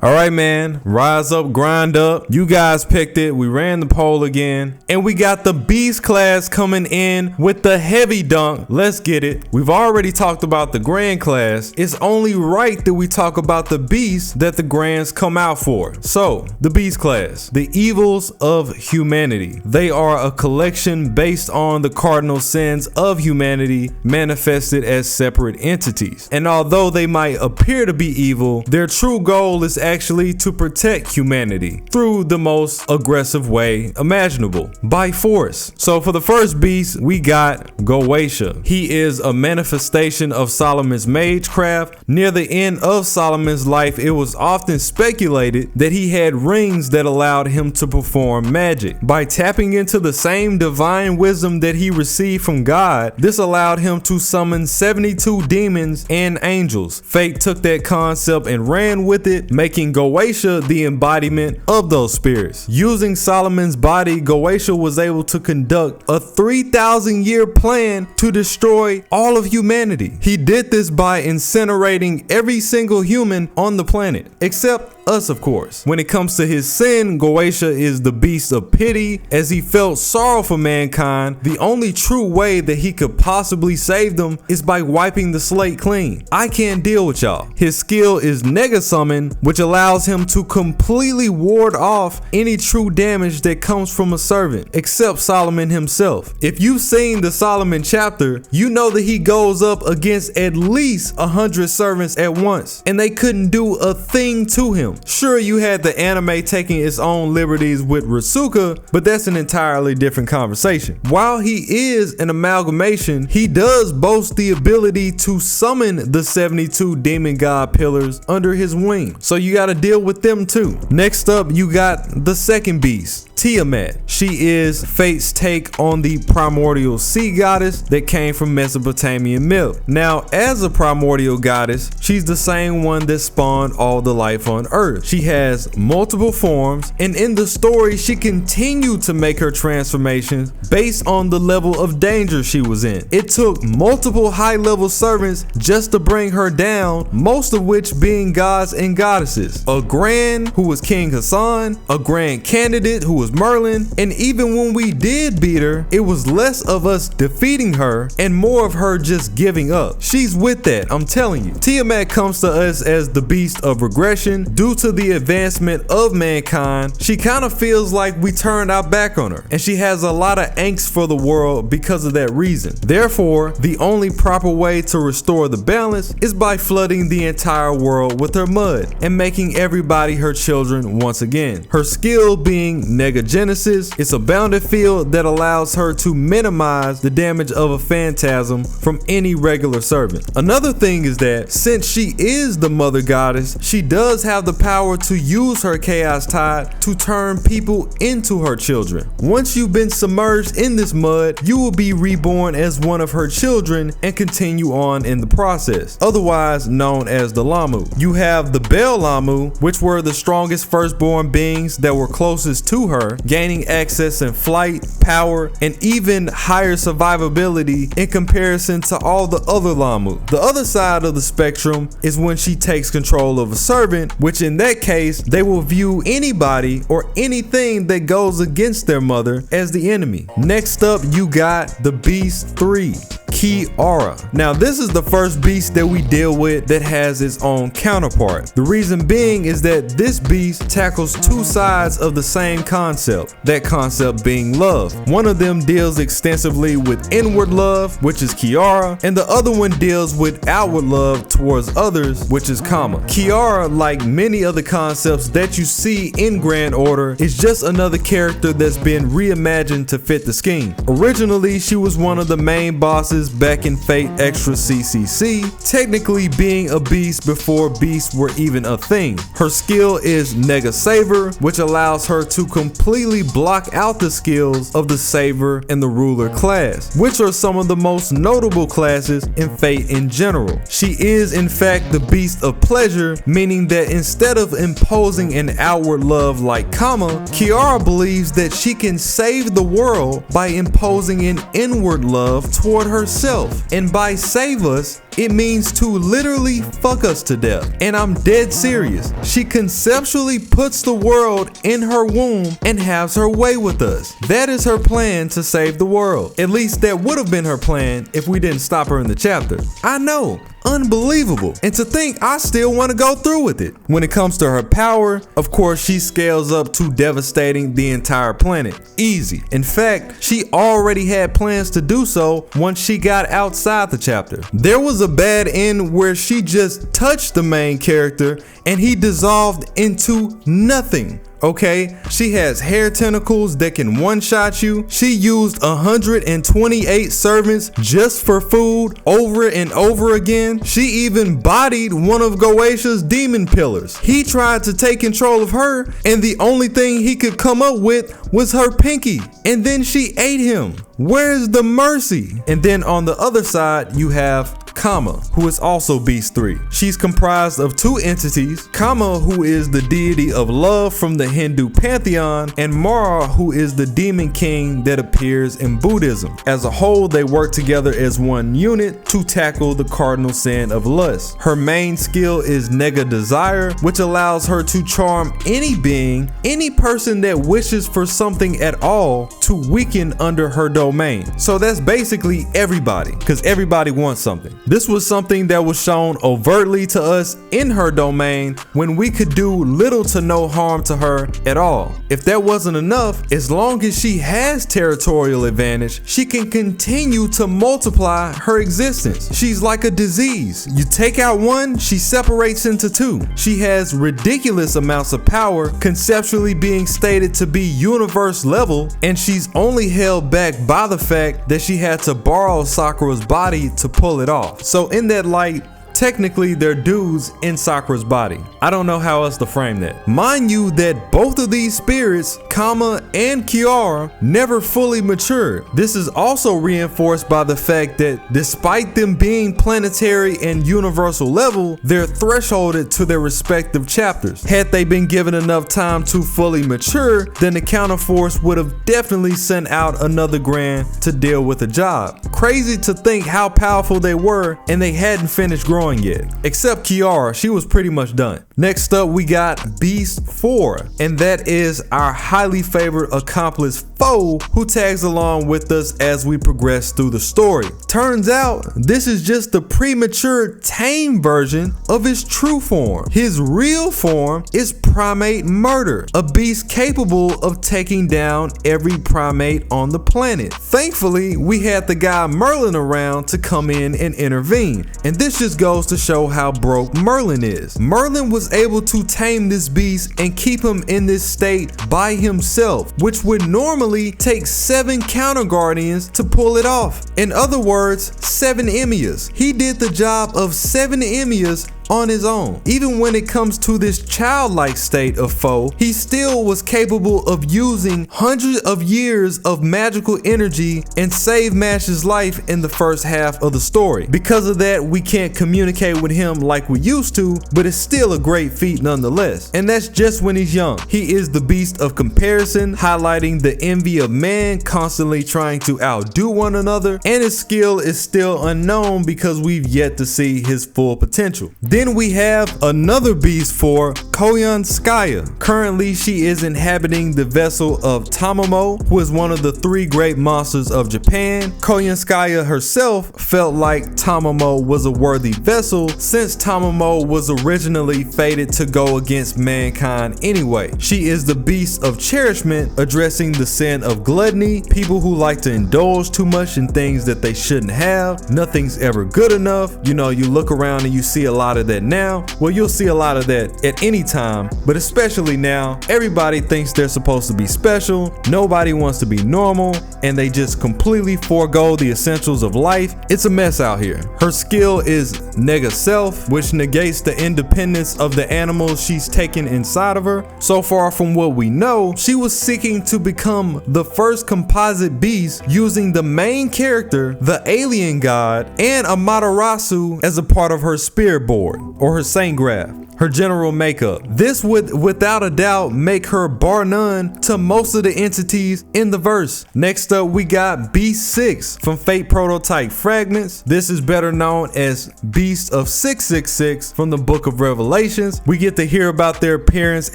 All right, man, rise up, grind up. You guys picked it. We ran the poll again, and we got the Beast class coming in with the heavy dunk. Let's get it. We've already talked about the Grand class. It's only right that we talk about the Beast that the Grands come out for. So, the Beast class, the evils of humanity. They are a collection based on the cardinal sins of humanity manifested as separate entities. And although they might appear to be evil, their true goal is actually to protect humanity through the most aggressive way imaginable, by force. So for the first beast, we got Gauesha. He is a manifestation of Solomon's magecraft. Near the end of Solomon's life, it was often speculated that he had rings that allowed him to perform magic. By tapping into the same divine wisdom that he received from God, this allowed him to summon 72 demons and angels. Fate took that concept and ran with it, making Gauesha the embodiment of those spirits. Using Solomon's body, Gauesha was able to conduct a 3,000-year plan to destroy all of humanity. He did this by incinerating every single human on the planet, except us, of course. When it comes to his sin, Gauesha is the beast of pity. As he felt sorrow for mankind, the only true way that he could possibly save them is by wiping the slate clean. I can't deal with y'all. His skill is Nega Summon, which allows him to completely ward off any true damage that comes from a servant, except Solomon himself. If you've seen the Solomon chapter, you know that he goes up against at least 100 servants at once, and they couldn't do a thing to him. Sure, you had the anime taking its own liberties with Rasuka, but that's an entirely different conversation. While he is an amalgamation, he does boast the ability to summon the 72 demon god pillars under his wing, so you gotta deal with them too. Next up, you got the second beast, Tiamat. She is Fate's take on the primordial sea goddess that came from Mesopotamian myth. Now, as a primordial goddess, she's the same one that spawned all the life on Earth. She has multiple forms, and in the story, she continued to make her transformations based on the level of danger she was in. It took multiple high-level servants just to bring her down, most of which being gods and goddesses. A Grand, who was King Hassan, a Grand Candidate, who was Merlin, and even when we did beat her, it was less of us defeating her and more of her just giving up. She's with that, I'm telling you. Tiamat comes to us as the beast of regression. Due to the advancement of mankind, she kind of feels like we turned our back on her, and she has a lot of angst for the world because of that reason. Therefore, the only proper way to restore the balance is by flooding the entire world with her mud and making everybody her children once again. Her skill being Negagenesis, it's a bounded field that allows her to minimize the damage of a phantasm from any regular servant. Another thing is that since she is the mother goddess, she does have the power to use her chaos tide to turn people into her children. Once you've been submerged in this mud, you will be reborn as one of her children and continue on in the process, otherwise known as the Lamu. You have the Bel Lamu, which were the strongest firstborn beings that were closest to her, gaining access in flight, power, and even higher survivability in comparison to all the other Lamu. The other side of the spectrum is when she takes control of a servant, which in that case, they will view anybody or anything that goes against their mother as the enemy. Next up, you got the Beast 3. Kiara. Now, this is the first beast that we deal with that has its own counterpart. The reason being is that this beast tackles two sides of the same concept, that concept being love. One of them deals extensively with inward love, which is Kiara, and the other one deals with outward love towards others, which is Kama. Kiara, like many other concepts that you see in Grand Order, is just another character that's been reimagined to fit the scheme. Originally, she was one of the main bosses back in Fate Extra CCC, technically being a beast before beasts were even a thing. Her skill is Nega Saver, which allows her to completely block out the skills of the Saver and the Ruler class, which are some of the most notable classes in Fate in general. She is in fact the beast of pleasure, meaning that instead of imposing an outward love like Kama, Kiara believes that she can save the world by imposing an inward love toward herself. herself. And by save us, it means to literally fuck us to death. And I'm dead serious. She conceptually puts the world in her womb and has her way with us. That is her plan to save the world. At least that would have been her plan if we didn't stop her in the chapter. I know. Unbelievable. And to think I still want to go through with it. When it comes to her power, of course, she scales up to devastating the entire planet. Easy. In fact, she already had plans to do so once she got outside the chapter. There was a bad end where she just touched the main character and he dissolved into nothing. Okay, she has hair tentacles that can one-shot you. She used 128 servants just for food over and over again. She even bodied one of Gauesha's demon pillars. He tried to take control of her, and the only thing he could come up with was her pinky. And then she ate him. Where's the mercy? And then on the other side, you have Kama, who is also Beast 3. She's comprised of two entities, Kama, who is the deity of love from the Hindu pantheon, and Mara, who is the demon king that appears in Buddhism. As a whole, they work together as one unit to tackle the cardinal sin of lust. Her main skill is Nega Desire, which allows her to charm any being, any person that wishes for something at all, to weaken under her domain. So that's basically everybody, because everybody wants something. This was something that was shown overtly to us in her domain when we could do little to no harm to her at all. If that wasn't enough, as long as she has territorial advantage, she can continue to multiply her existence. She's like a disease. You take out one, she separates into two. She has ridiculous amounts of power, conceptually being stated to be universe level, and she's only held back by the fact that she had to borrow Sakura's body to pull it off. So in that light, technically they're dudes in Sakura's body. I don't know how else to frame that. Mind you that both of these spirits, Kama and Kiara, never fully matured. This is also reinforced by the fact that despite them being planetary and universal level, they're thresholded to their respective chapters. Had they been given enough time to fully mature, then the counterforce would have definitely sent out another Grand to deal with the job. Crazy to think how powerful they were and they hadn't finished growing yet. Except Kiara, she was pretty much done. Next up, we got Beast 4, and that is our highly favored accomplice foe who tags along with us as we progress through the story. Turns out, this is just the premature tame version of his true form. His real form is primate murder, a beast capable of taking down every primate on the planet. Thankfully, we had the guy Merlin around to come in and intervene, and this just goes to show how broke Merlin is. Merlin was able to tame this beast and keep him in this state by himself, which would normally take 7 counter guardians to pull it off. In other words, 7 Emias. He did the job of 7 Emias on his own. Even when it comes to this childlike state of foe, he still was capable of using hundreds of years of magical energy and save Mash's life in the first half of the story. Because of that, we can't communicate with him like we used to, but it's still a great feat nonetheless. And that's just when he's young. He is the beast of comparison, highlighting the envy of man, constantly trying to outdo one another, and his skill is still unknown because we've yet to see his full potential. Then we have another beast for Tsiah. Currently, she is inhabiting the vessel of Tamamo, who is one of the 3 great monsters of Japan. Tsiah herself felt like Tamamo was a worthy vessel since Tamamo was originally fated to go against mankind anyway. She is the beast of cherishment, addressing the sin of gluttony, people who like to indulge too much in things that they shouldn't have. Nothing's ever good enough. You know, you look around and you see a lot of that now. Well, you'll see a lot of that at any time, but especially now. Everybody thinks they're supposed to be special, nobody wants to be normal, and they just completely forego the essentials of life. It's a mess out here. Her skill is Nega Self, which negates the independence of the animals she's taken inside of her. So far from what we know, she was seeking to become the first composite beast using the main character, the alien god, and Amaterasu as a part of her spirit board or her Saint Graph. her general makeup. This would without a doubt make her bar none to most of the entities in the verse. Next up, we got Beast 6 from Fate Prototype Fragments. This is better known as Beast of 666 from the Book of Revelations. We get to hear about their appearance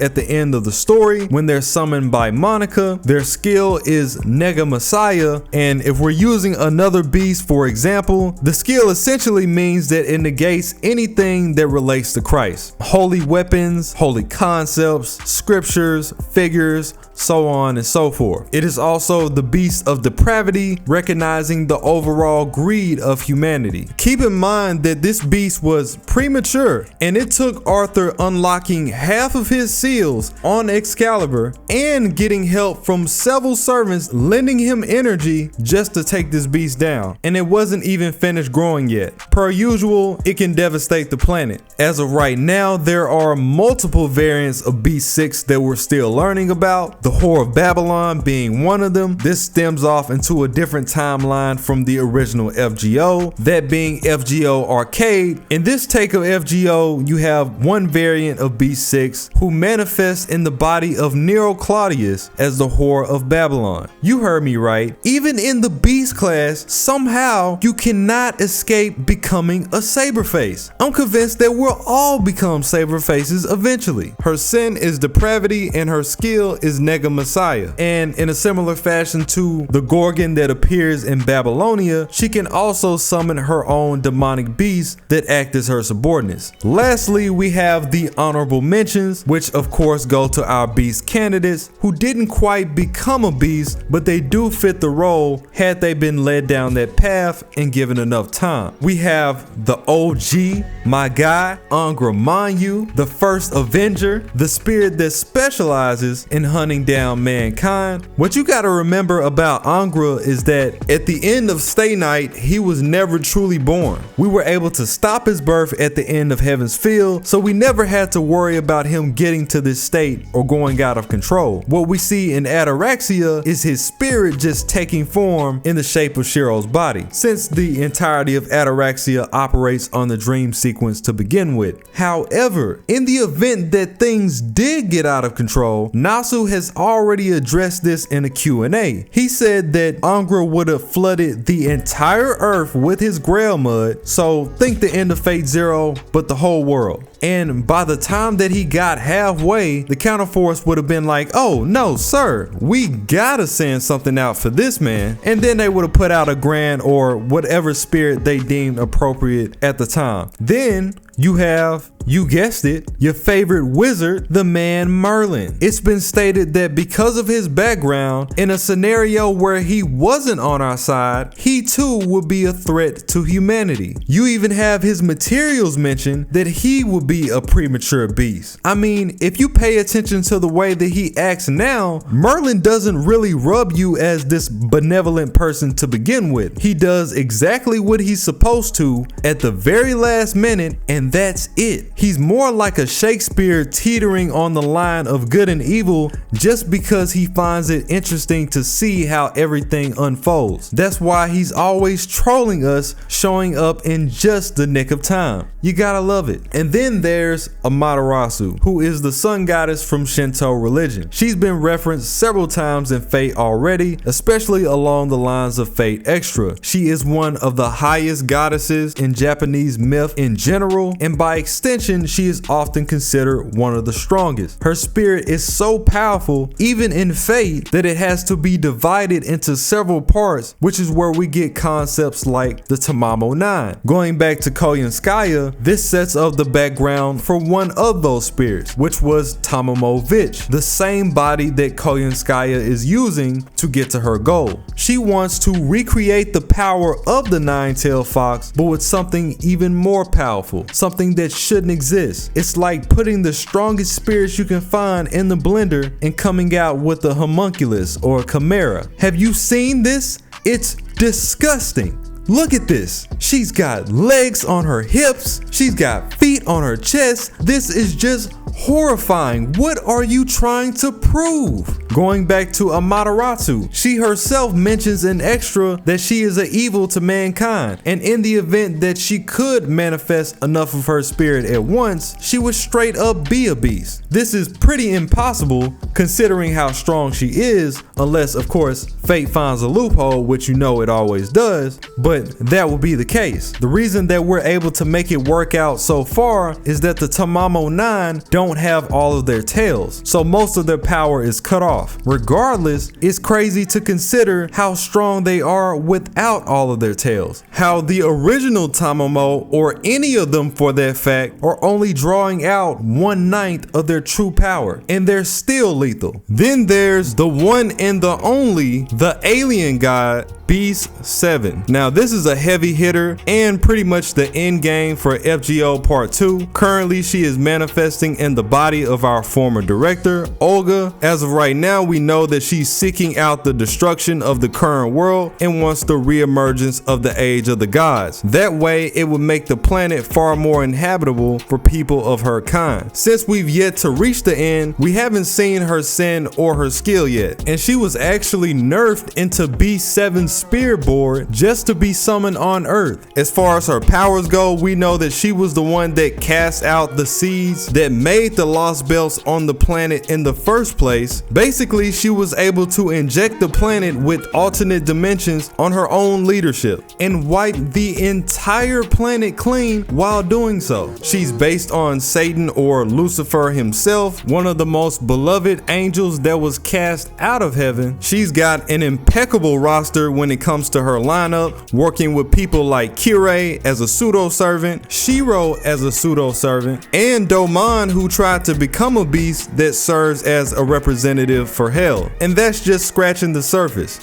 at the end of the story when they're summoned by Monica. Their skill is Nega Messiah, and if we're using another beast for example, the skill essentially means that it negates anything that relates to Christ. Holy weapons, holy concepts, scriptures, figures, so on and so forth. It is also the beast of depravity, recognizing the overall greed of humanity. Keep in mind that this beast was premature, and it took Arthur unlocking half of his seals on Excalibur and getting help from several servants lending him energy just to take this beast down. And it wasn't even finished growing yet. Per usual, it can devastate the planet. As of right now, there are multiple variants of Beast 6 that we're still learning about. The Whore of Babylon being one of them. This stems off into a different timeline from the original FGO, that being FGO Arcade. In this take of FGO, you have one variant of Beast 6 who manifests in the body of Nero Claudius as the Whore of Babylon. You heard me right. Even in the Beast class, somehow you cannot escape becoming a Saberface. I'm convinced that we'll all become Saberfaces eventually. Her sin is depravity and her skill is Nega Messiah. And in a similar fashion to the Gorgon that appears in Babylonia, she can also summon her own demonic beasts that act as her subordinates. Lastly, we have the honorable mentions, which of course go to our beast candidates who didn't quite become a beast, but they do fit the role had they been led down that path and given enough time. We have the OG, my guy, Angra Mainyu, the first Avenger, the spirit that specializes in hunting down mankind. What you gotta remember about Angra is that at the end of Stay Night, he was never truly born. We were able to stop his birth at the end of Heaven's Field, so we never had to worry about him getting to this state or going out of control. What we see in Ataraxia is his spirit just taking form in the shape of Shiro's body, since the entirety of Ataraxia operates on the dream sequence to begin with. However, in the event that things did get out of control, Nasu has already addressed this in a Q&A. He said that Angra would have flooded the entire earth with his Grail mud, so think the end of Fate Zero, but the whole world. And by the time that he got halfway, the counterforce would have been like, oh no sir, we gotta send something out for this man. And then they would have put out a grand or whatever spirit they deemed appropriate at the time. Then you have, you guessed it, your favorite wizard, the man Merlin. It's been stated that because of his background, in a scenario where he wasn't on our side, he too would be a threat to humanity. You even have his materials mentioned that he would be a premature beast. I mean, if you pay attention to the way that he acts now, Merlin doesn't really rub you as this benevolent person to begin with. He does exactly what he's supposed to at the very last minute, and that's it. He's more like a Shakespeare teetering on the line of good and evil just because he finds it interesting to see how everything unfolds. That's why he's always trolling us, showing up in just the nick of time. You gotta love it. And then there's Amaterasu, who is the sun goddess from Shinto religion. She's been referenced several times in Fate already, especially along the lines of Fate Extra. She is one of the highest goddesses in Japanese myth in general, and by extension, she is often considered one of the strongest. Her spirit is so powerful, even in Fate, that it has to be divided into several parts, which is where we get concepts like the Tamamo 9. Going back to Koyanskaya, this sets up the background for one of those spirits, which was Tamamo Vich, the same body that Koyanskaya is using to get to her goal. She wants to recreate the power of the nine-tailed fox, but with something even more powerful, something that shouldn't exist. It's like putting the strongest spirits you can find in the blender and coming out with a homunculus or a chimera. Have you seen this? It's disgusting. Look at this. She's got legs on her hips. She's got feet on her chest. This is just Horrifying. What are you trying to prove? Going back to Amaterasu, she herself mentions in extra that she is an evil to mankind, and in the event that she could manifest enough of her spirit at once, she would straight up be a beast. This is pretty impossible considering how strong she is, unless of course fate finds a loophole, which you know it always does, but that will be the case. The reason that we're able to make it work out so far is that the Tamamo 9 don't have all of their tails, so most of their power is cut off. Regardless, it's crazy to consider how strong they are without all of their tails. How the original Tamamo, or any of them for that fact, are only drawing out 1/9 of their true power, and they're still lethal. Then there's the one and the only, the alien god, Beast 7. Now this is a heavy hitter and pretty much the end game for FGO Part 2. Currently she is manifesting in the body of our former director, Olga. As of right now, we know that she's seeking out the destruction of the current world and wants the reemergence of the age of the gods. That way it would make the planet far more inhabitable for people of her kind. Since we've yet to reach the end, we haven't seen her sin or her skill yet, and she was actually nerfed into B7's Spirit board just to be summoned on Earth. As far as her powers go, we know that she was the one that cast out the seeds that made the lost belts on the planet in the first place. Basically, she was able to inject the planet with alternate dimensions on her own leadership and wipe the entire planet clean while doing so. She's based on Satan, or Lucifer himself, one of the most beloved angels that was cast out of heaven. She's got an impeccable roster when it comes to her lineup, working with people like Kirei as a pseudo-servant, Shiro as a pseudo-servant, and Doman, who tried to become a beast that serves as a representative for hell. And that's just scratching the surface.